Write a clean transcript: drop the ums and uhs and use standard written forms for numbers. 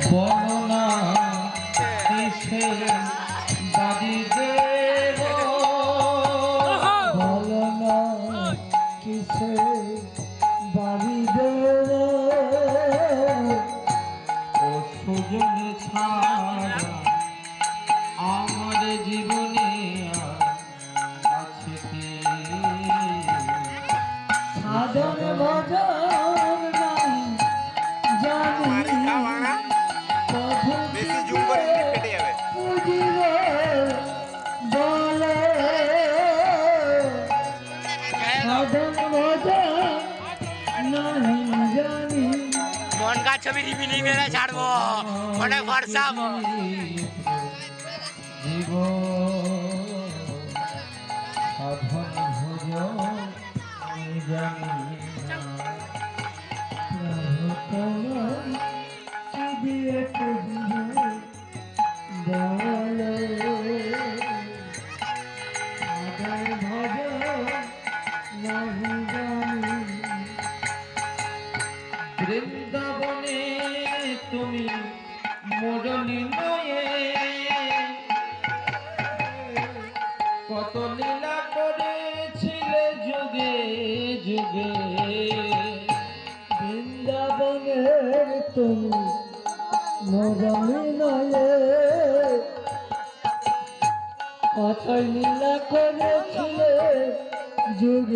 বলো না কিসে বাড়ি দেব, বলো না কিসে বাড়ি দেব, ও সুজন ছাড়া আমার জীবনে আছে কি? সাধন ভজন নাই জানি, বেশি জুম করে দিলে ফেটে যাবে। পুজিবে বলে সাধন ভজন নাই জানি। মনকার ছবি রিভিনিং এ ছাড়বো, অনেক হোয়াটসঅ্যাপ জীব সাধন ভজন জানি না। দিয়ে পুজিবে বলে সাধন ভজন নাই জানি। বৃন্দাবনে তুমি মোরলি নয়ে কত লীলা করেছিলে যুগে যুগে। বৃন্দাবনের তুমি মোরলি নয়ে কত লীলা করেছিলে যুগে